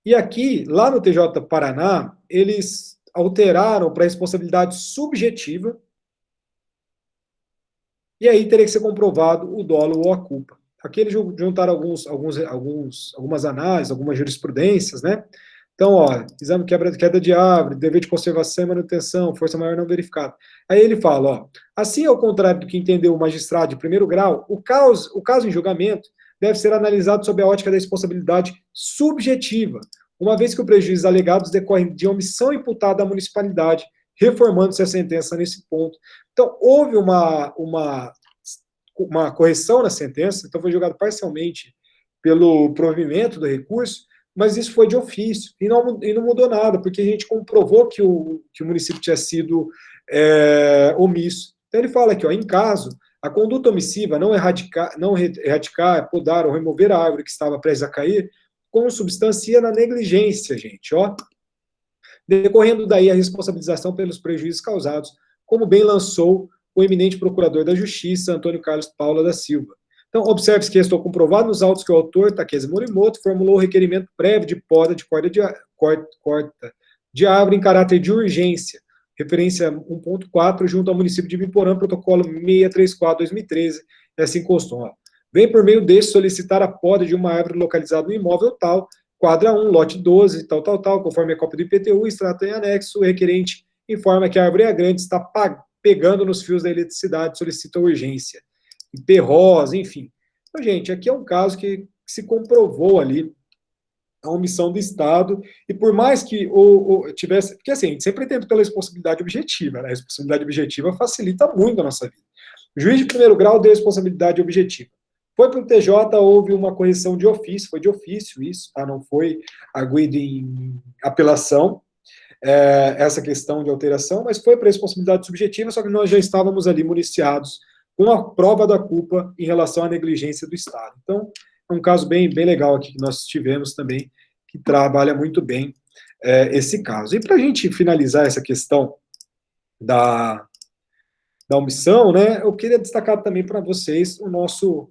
E aqui, lá no TJ Paraná, eles alteraram para responsabilidade subjetiva, e aí teria que ser comprovado o dolo ou a culpa. Aqui eles juntaram algumas análises, algumas jurisprudências, né? Então, ó, exame queda de árvore, dever de conservação e manutenção, força maior não verificada. Aí ele fala, ó, assim, ao contrário do que entendeu o magistrado de primeiro grau, o caso em julgamento deve ser analisado sob a ótica da responsabilidade subjetiva, uma vez que o prejuízo alegados decorre de omissão imputada à municipalidade, reformando-se a sentença nesse ponto. Então, houve uma correção na sentença, então foi julgado parcialmente pelo provimento do recurso, mas isso foi de ofício, e não mudou nada, porque a gente comprovou que o município tinha sido omisso. Então ele fala aqui, ó, em caso, a conduta omissiva não erradicar, podar ou remover a árvore que estava prestes a cair, consubstancia na negligência, gente, ó. Decorrendo daí a responsabilização pelos prejuízos causados, como bem lançou o eminente procurador da Justiça, Antônio Carlos Paula da Silva. Então, observe-se que estou comprovado nos autos que o autor, Takeshi Morimoto, formulou o requerimento prévio de poda de corta de árvore em caráter de urgência, referência 1.4, junto ao município de Biporã, protocolo 634/2013, e assim constou. Vem por meio deste solicitar a poda de uma árvore localizada no imóvel tal, quadra 1, lote 12, tal, conforme a cópia do IPTU, extrato em anexo, o requerente informa que a árvore é grande, está pegando nos fios da eletricidade, solicita urgência. Perrosa, enfim. Então, gente, aqui é um caso que se comprovou ali a omissão do Estado, e por mais que tivesse... Porque, assim, a gente sempre tenta pela responsabilidade objetiva, né? A responsabilidade objetiva facilita muito a nossa vida. O juiz de primeiro grau deu responsabilidade objetiva. Foi para o TJ, houve uma correção de ofício, foi de ofício isso, tá? Não foi arguido em apelação, essa questão de alteração, mas foi para responsabilidade subjetiva, só que nós já estávamos ali municiados com a prova da culpa em relação à negligência do Estado. Então, é um caso bem legal aqui que nós tivemos também, que trabalha muito bem esse caso. E para a gente finalizar essa questão da omissão, né, eu queria destacar também para vocês o nosso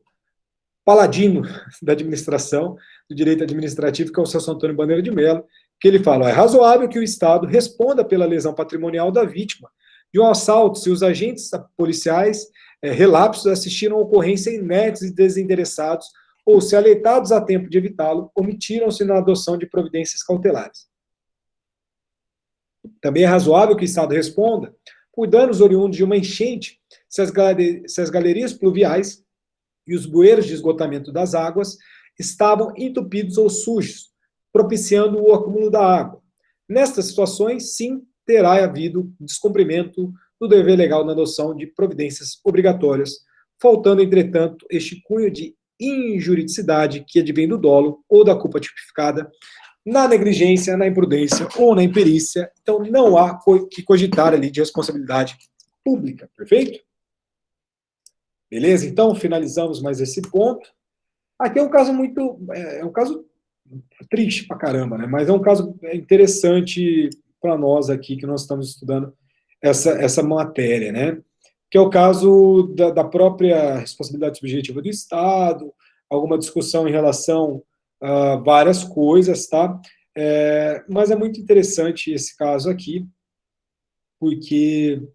paladino da administração, do direito administrativo, que é o Celso Antônio Bandeira de Mello, que ele fala, é razoável que o Estado responda pela lesão patrimonial da vítima de um assalto se os agentes policiais relapsos assistiram a ocorrência inertes e desinteressados, ou se aleitados a tempo de evitá-lo, omitiram-se na adoção de providências cautelares. Também é razoável que o Estado responda por danos oriundos de uma enchente se as galerias pluviais e os bueiros de esgotamento das águas estavam entupidos ou sujos, propiciando o acúmulo da água. Nestas situações, sim, terá havido descumprimento do dever legal na adoção de providências obrigatórias, faltando, entretanto, este cunho de injuridicidade que advém do dolo ou da culpa tipificada na negligência, na imprudência ou na imperícia. Então, não há que cogitar ali de responsabilidade pública, perfeito? Beleza? Então, finalizamos mais esse ponto. Aqui é um caso é um caso triste pra caramba, né? Mas é um caso interessante para nós aqui, que nós estamos estudando essa matéria, né? Que é o caso da própria responsabilidade subjetiva do Estado, alguma discussão em relação a várias coisas, tá? Mas é muito interessante esse caso aqui, porque o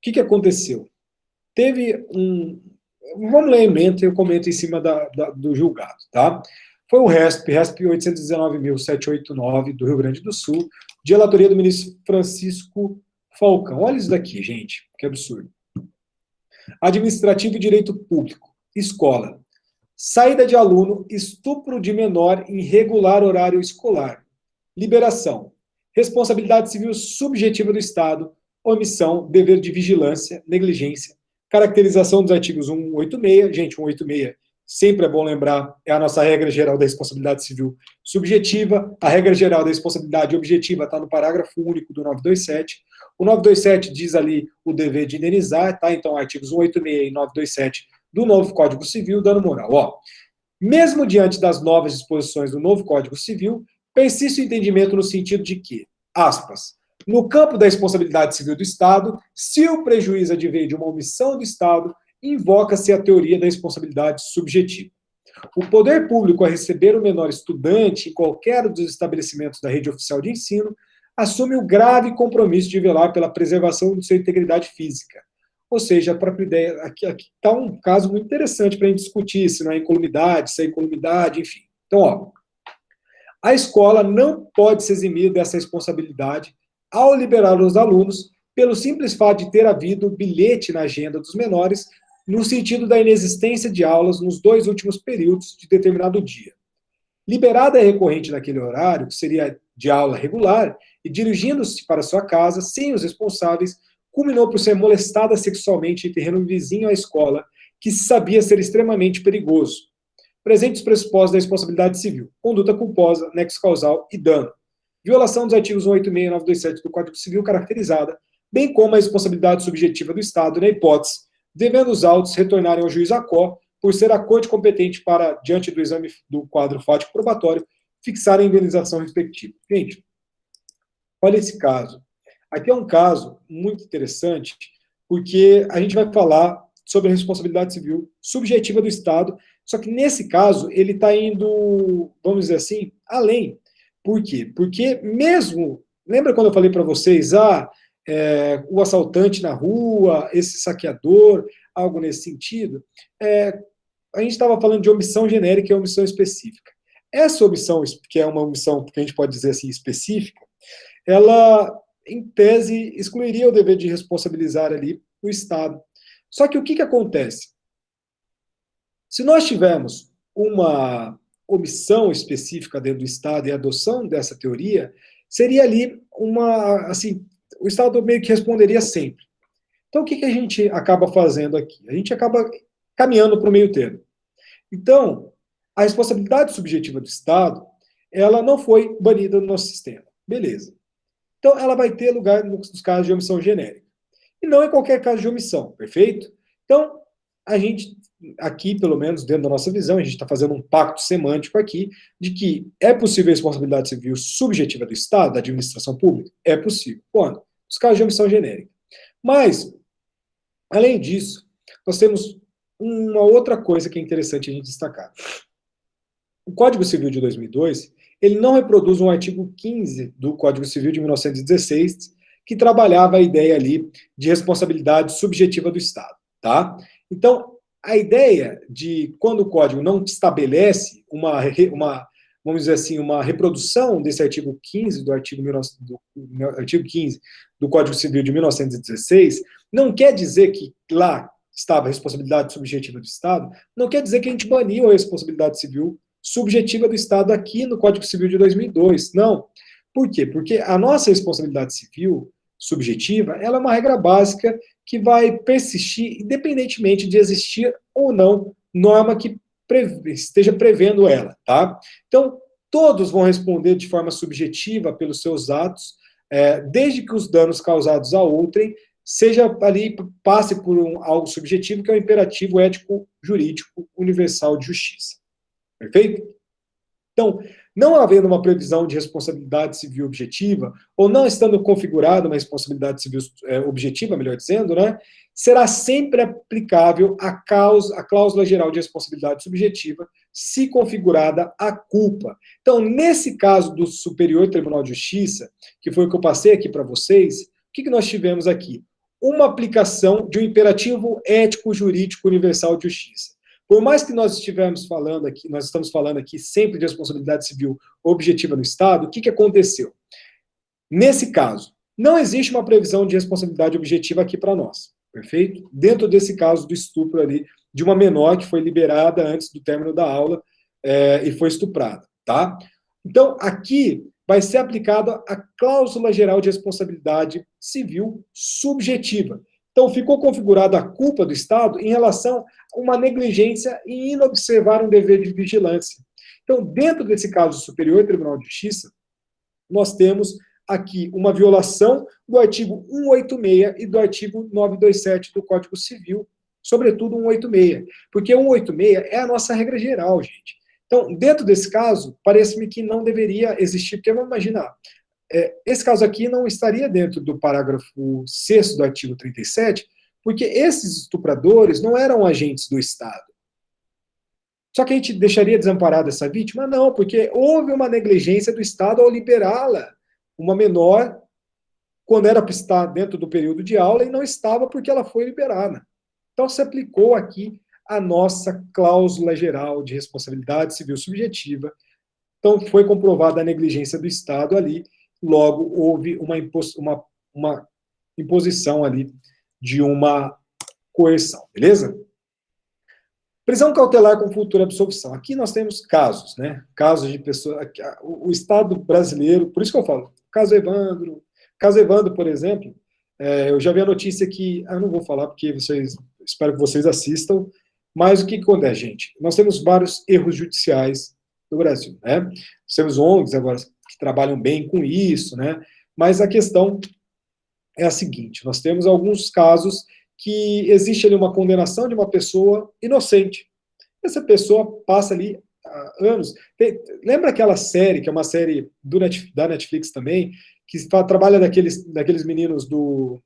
que aconteceu? Teve um... Vamos ler a emenda e eu comento em cima do julgado, tá? Foi o RESP 819.789 do Rio Grande do Sul, de relatoria do ministro Francisco Falcão. Olha isso daqui, gente, que absurdo. Administrativo e Direito Público, escola. Saída de aluno, estupro de menor em irregular horário escolar. Liberação. Responsabilidade civil subjetiva do Estado, omissão, dever de vigilância, negligência. Caracterização dos artigos 186. Gente, 186, sempre é bom lembrar, é a nossa regra geral da responsabilidade civil subjetiva. A regra geral da responsabilidade objetiva está no parágrafo único do 927. O 927 diz ali o dever de indenizar, tá? Então, artigos 186 e 927 do novo Código Civil, dano moral. Ó, mesmo diante das novas disposições do novo Código Civil, persiste o entendimento no sentido de que, aspas, no campo da responsabilidade civil do Estado, se o prejuízo advém de uma omissão do Estado, invoca-se a teoria da responsabilidade subjetiva. O poder público, a receber o menor estudante em qualquer dos estabelecimentos da rede oficial de ensino, assume o grave compromisso de velar pela preservação de sua integridade física. Ou seja, a própria ideia, aqui está um caso muito interessante para a gente discutir, se não é incolumidade, se é incolumidade, enfim. Então, ó, a escola não pode se eximir dessa responsabilidade ao liberar os alunos pelo simples fato de ter havido bilhete na agenda dos menores no sentido da inexistência de aulas nos 2 últimos períodos de determinado dia. Liberada a recorrente naquele horário, que seria de aula regular, e dirigindo-se para sua casa, sem os responsáveis, culminou por ser molestada sexualmente em terreno vizinho à escola, que se sabia ser extremamente perigoso. Presentes os pressupostos da responsabilidade civil, conduta culposa, nexo causal e dano. Violação dos artigos 186 e 927 do Código Civil caracterizada, bem como a responsabilidade subjetiva do Estado na hipótese, devendo os autos retornarem ao juiz ACO, por ser a corte competente para, diante do exame do quadro fático probatório, fixar a indenização respectiva. Gente, olha esse caso. Aqui é um caso muito interessante, porque a gente vai falar sobre a responsabilidade civil subjetiva do Estado, só que nesse caso ele está indo, vamos dizer assim, além. Por quê? Porque mesmo, lembra quando eu falei para vocês, o assaltante na rua, esse saqueador, algo nesse sentido, a gente estava falando de omissão genérica e omissão específica. Essa omissão, que é uma omissão que a gente pode dizer assim, específica, ela, em tese, excluiria o dever de responsabilizar ali o Estado. Só que o que acontece? Se nós tivermos uma omissão específica dentro do Estado e a adoção dessa teoria, seria ali assim, o Estado meio que responderia sempre. Então, o que a gente acaba fazendo aqui? A gente acaba caminhando para o meio termo. Então, a responsabilidade subjetiva do Estado, ela não foi banida no nosso sistema. Beleza. Então, ela vai ter lugar nos casos de omissão genérica. E não em qualquer caso de omissão, perfeito? Então, a gente, aqui, pelo menos dentro da nossa visão, a gente está fazendo um pacto semântico aqui, de que é possível a responsabilidade civil subjetiva do Estado, da administração pública? É possível. Quando? Nos casos de omissão genérica. Mas, além disso, nós temos uma outra coisa que é interessante a gente destacar. O Código Civil de 2002, ele não reproduz um artigo 15 do Código Civil de 1916, que trabalhava a ideia ali de responsabilidade subjetiva do Estado, tá? Então, a ideia de quando o Código não estabelece vamos dizer assim, uma reprodução desse artigo 15 do artigo 15 do Código Civil de 1916, não quer dizer que lá estava a responsabilidade subjetiva do Estado, não quer dizer que a gente baniu a responsabilidade civil subjetiva do Estado aqui no Código Civil de 2002. Não. Por quê? Porque a nossa responsabilidade civil subjetiva, ela é uma regra básica que vai persistir independentemente de existir ou não norma que esteja prevendo ela, tá? Então, todos vão responder de forma subjetiva pelos seus atos, desde que os danos causados a outrem seja ali, passe por algo subjetivo, que é o imperativo ético jurídico universal de justiça. Perfeito? Então, não havendo uma previsão de responsabilidade civil objetiva, ou não estando configurada uma responsabilidade civil objetiva, melhor dizendo, né, será sempre aplicável a cláusula geral de responsabilidade subjetiva, se configurada a culpa. Então, nesse caso do Superior Tribunal de Justiça, que foi o que eu passei aqui para vocês, o que nós tivemos aqui? Uma aplicação de um imperativo ético-jurídico universal de justiça. Por mais que nós estamos falando aqui sempre de responsabilidade civil objetiva no Estado, o que aconteceu? Nesse caso, não existe uma previsão de responsabilidade objetiva aqui para nós, perfeito? Dentro desse caso do estupro ali, de uma menor que foi liberada antes do término da aula e foi estuprada, tá? Então, aqui vai ser aplicada a cláusula geral de responsabilidade civil subjetiva. Então, ficou configurada a culpa do Estado em relação a uma negligência em inobservar um dever de vigilância. Então, dentro desse caso do Superior Tribunal de Justiça, nós temos aqui uma violação do artigo 186 e do artigo 927 do Código Civil, sobretudo 186, porque 186 é a nossa regra geral, gente. Então, dentro desse caso, parece-me que não deveria existir, porque vamos imaginar, esse caso aqui não estaria dentro do parágrafo 6º do artigo 37, porque esses estupradores não eram agentes do Estado. Só que a gente deixaria desamparada essa vítima? Não, porque houve uma negligência do Estado ao liberá-la, uma menor, quando era para estar dentro do período de aula, e não estava porque ela foi liberada. Então, se aplicou aqui a nossa cláusula geral de responsabilidade civil subjetiva. Então, foi comprovada a negligência do Estado ali, logo houve uma imposição ali de uma coerção, beleza? Prisão cautelar com futura absolvição. Aqui nós temos casos, né? Casos de pessoas... O Estado brasileiro, por isso que eu falo, caso Evandro, por exemplo, eu já vi a notícia que... Eu não vou falar porque espero que vocês assistam, mas o que acontece, gente? Nós temos vários erros judiciais no Brasil, né? Nós temos ONGs agora que trabalham bem com isso, né? Mas a questão é a seguinte, nós temos alguns casos que existe ali uma condenação de uma pessoa inocente. Essa pessoa passa ali anos. Lembra aquela série, que é uma série da Netflix também, que trabalha daqueles meninos do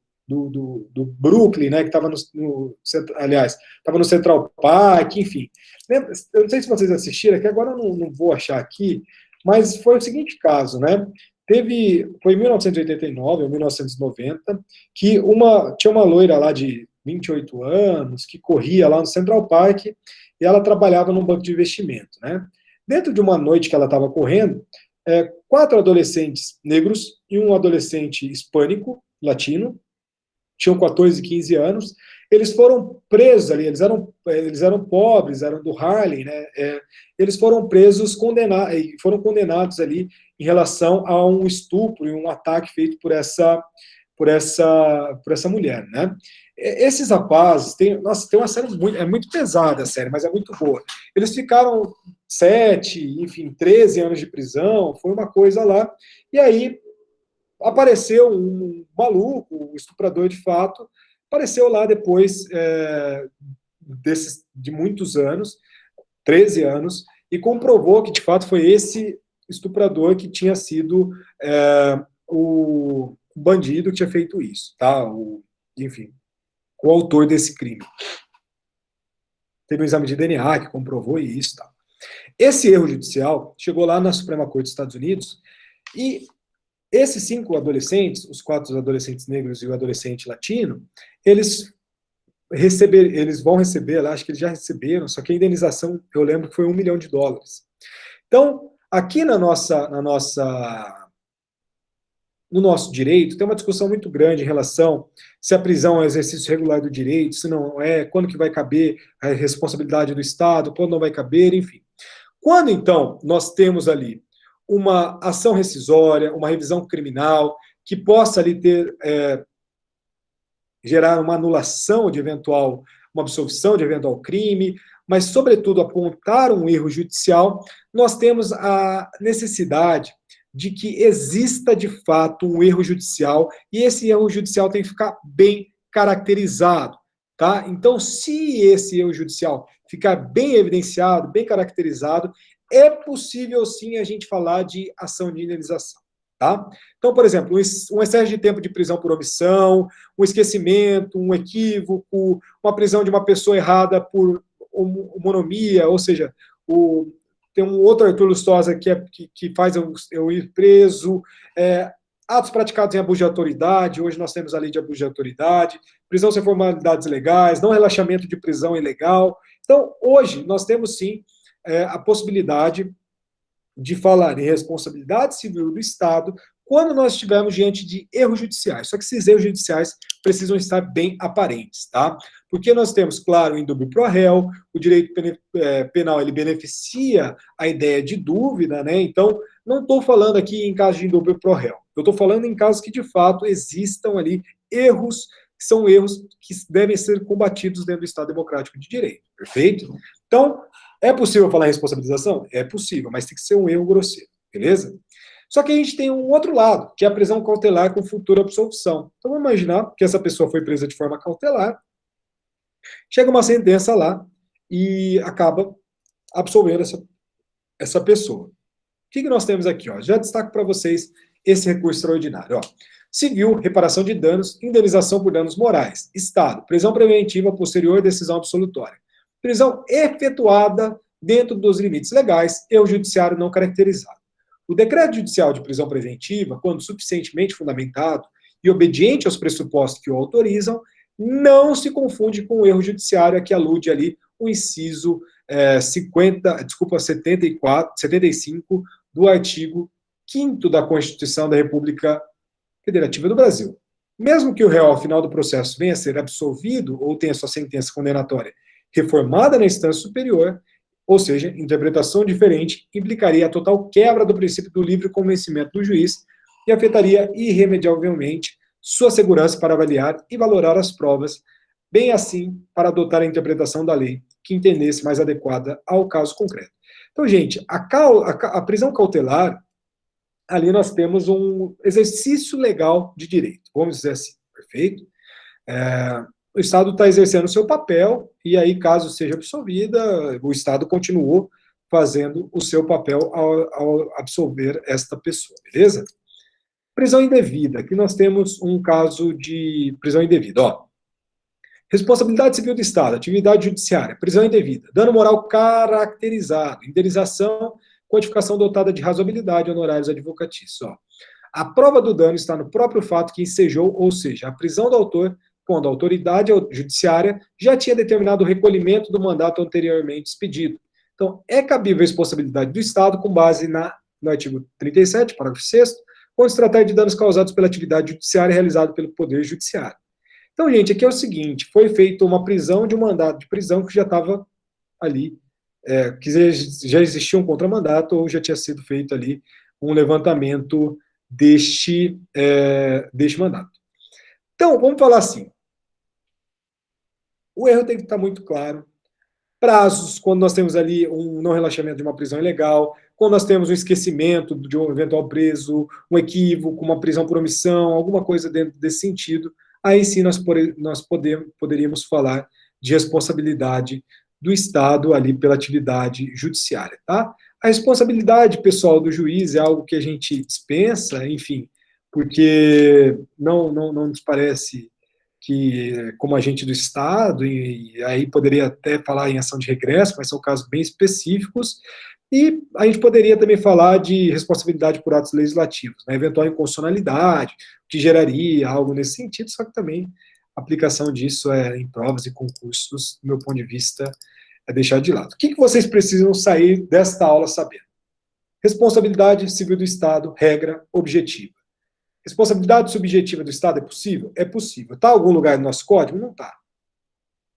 Brooklyn, né, que estava estava no Central Park, enfim. Lembra, eu não sei se vocês assistiram, que agora eu não vou achar aqui, mas foi o seguinte caso, né? Foi em 1989 ou 1990, que tinha uma loira lá de 28 anos, que corria lá no Central Park, e ela trabalhava num banco de investimento, né? Dentro de uma noite que ela estava correndo, 4 adolescentes negros e um adolescente hispânico, latino, tinham 14 e 15 anos, eles foram presos ali, eles eram pobres, eram do Harlem, né? Eles foram presos, foram condenados ali em relação a um estupro e um ataque feito por essa mulher, né? Esses rapazes, tem uma série muito pesada a série, mas é muito boa. Eles ficaram 7, enfim, 13 anos de prisão, foi uma coisa lá, e aí apareceu um maluco, um estuprador de fato, apareceu lá depois de muitos anos, 13 anos, e comprovou que de fato foi esse estuprador que tinha sido o bandido que tinha feito isso, tá? Enfim, o autor desse crime. Teve um exame de DNA que comprovou isso, tá? Esse erro judicial chegou lá na Suprema Corte dos Estados Unidos e esses 5 adolescentes, os 4 adolescentes negros e o adolescente latino, eles vão receber, acho que eles já receberam, só que a indenização, eu lembro que foi $1 milhão. Então, aqui no nosso direito, tem uma discussão muito grande em relação se a prisão é um exercício regular do direito, se não é, quando que vai caber a responsabilidade do Estado, quando não vai caber, enfim. Quando, então, nós temos ali uma ação rescisória, uma revisão criminal, que possa ali gerar uma anulação de uma absolvição de eventual crime, mas, sobretudo, apontar um erro judicial, nós temos a necessidade de que exista, de fato, um erro judicial, e esse erro judicial tem que ficar bem caracterizado, tá? Então, se esse erro judicial ficar bem evidenciado, bem caracterizado, é possível sim a gente falar de ação de indenização. Tá? Então, por exemplo, um excesso de tempo de prisão por omissão, um esquecimento, um equívoco, uma prisão de uma pessoa errada por homonomia, ou seja, tem um outro Arthur Lustosa que faz eu ir preso, atos praticados em abuso de autoridade, hoje nós temos a lei de abuso de autoridade, prisão sem formalidades legais, não relaxamento de prisão ilegal. Então, hoje, nós temos sim a possibilidade de falar em responsabilidade civil do Estado quando nós estivermos diante de erros judiciais. Só que esses erros judiciais precisam estar bem aparentes, tá? Porque nós temos, claro, o indúbio pro réu, o direito penal, ele beneficia a ideia de dúvida, né? Então, não estou falando aqui em caso de indúbio pro réu. Eu estou falando em casos que, de fato, existam ali erros, que são erros que devem ser combatidos dentro do Estado Democrático de Direito, perfeito? Então, é possível falar em responsabilização? É possível, mas tem que ser um erro grosseiro, beleza? Só que a gente tem um outro lado, que é a prisão cautelar com futura absolvição. Então vamos imaginar que essa pessoa foi presa de forma cautelar, chega uma sentença lá e acaba absolvendo essa pessoa. O que nós temos aqui? Ó? Já destaco para vocês esse recurso extraordinário. Ó. Civil, reparação de danos, indenização por danos morais. Estado, prisão preventiva posterior decisão absolutória. Prisão efetuada dentro dos limites legais, erro judiciário não caracterizado. O decreto judicial de prisão preventiva, quando suficientemente fundamentado e obediente aos pressupostos que o autorizam, não se confunde com o erro judiciário a que alude ali o inciso 75 do artigo 5º da Constituição da República Federativa do Brasil. Mesmo que o réu, ao final do processo, venha a ser absolvido ou tenha sua sentença condenatória reformada na instância superior, ou seja, interpretação diferente, implicaria a total quebra do princípio do livre convencimento do juiz e afetaria irremediavelmente sua segurança para avaliar e valorar as provas, bem assim para adotar a interpretação da lei que entendesse mais adequada ao caso concreto. Então, gente, a prisão cautelar, ali nós temos um exercício legal de direito, vamos dizer assim, perfeito? O Estado está exercendo o seu papel, e aí, caso seja absolvida, o Estado continuou fazendo o seu papel ao absolver esta pessoa, beleza? Prisão indevida, aqui nós temos um caso de prisão indevida, ó. Responsabilidade civil do Estado, atividade judiciária, prisão indevida, dano moral caracterizado, indenização, quantificação dotada de razoabilidade, honorários advocatícios, ó. A prova do dano está no próprio fato que ensejou, ou seja, a prisão do autor, quando a autoridade judiciária já tinha determinado o recolhimento do mandato anteriormente expedido. Então, é cabível a responsabilidade do Estado com base no artigo 37, parágrafo 6º, quando se tratar de danos causados pela atividade judiciária realizada pelo Poder Judiciário. Então, gente, aqui é o seguinte, foi feita uma prisão de um mandato de prisão que já estava ali, que já existia um contramandato ou já tinha sido feito ali um levantamento deste mandato. Então, vamos falar assim, o erro tem que estar muito claro, prazos, quando nós temos ali um não relaxamento de uma prisão ilegal, quando nós temos um esquecimento de um eventual preso, um equívoco, uma prisão por omissão, alguma coisa dentro desse sentido, aí sim nós poderíamos falar de responsabilidade do Estado ali pela atividade judiciária, tá? A responsabilidade pessoal do juiz é algo que a gente dispensa, enfim, porque não nos parece que, como agente do Estado, e aí poderia até falar em ação de regresso, mas são casos bem específicos, e a gente poderia também falar de responsabilidade por atos legislativos, né, eventual inconstitucionalidade, que geraria algo nesse sentido, só que também a aplicação disso em provas e concursos, do meu ponto de vista, é deixar de lado. O que vocês precisam sair desta aula sabendo? Responsabilidade civil do Estado, regra objetiva. Responsabilidade subjetiva do Estado é possível? É possível. Está em algum lugar no nosso código? Não está.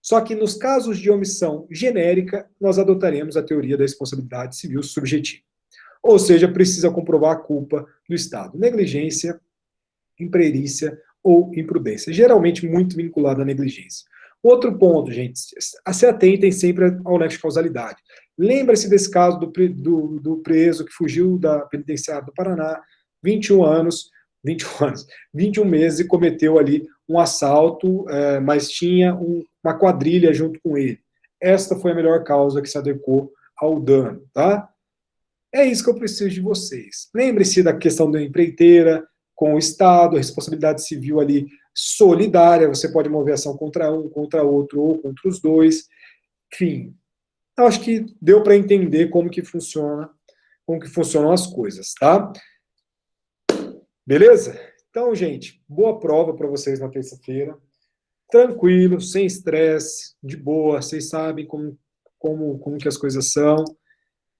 Só que nos casos de omissão genérica, nós adotaremos a teoria da responsabilidade civil subjetiva. Ou seja, precisa comprovar a culpa do Estado. Negligência, imperícia ou imprudência. Geralmente muito vinculado à negligência. Outro ponto, gente, se atentem sempre ao nexo de causalidade. Lembre-se desse caso do preso que fugiu da penitenciária do Paraná, 21 meses, e cometeu ali um assalto, mas tinha uma quadrilha junto com ele. Esta foi a melhor causa que se adequou ao dano, tá? É isso que eu preciso de vocês. Lembre-se da questão da empreiteira, com o Estado, a responsabilidade civil ali solidária, você pode mover ação contra um, contra outro ou contra os dois. Enfim, eu acho que deu para entender como que funcionam as coisas, tá? Beleza? Então, gente, boa prova para vocês na terça-feira. Tranquilo, sem estresse, de boa, vocês sabem como que as coisas são.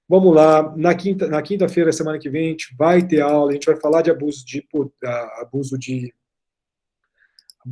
Vamos lá, na quinta-feira, semana que vem, a gente vai ter aula, a gente vai falar de abuso de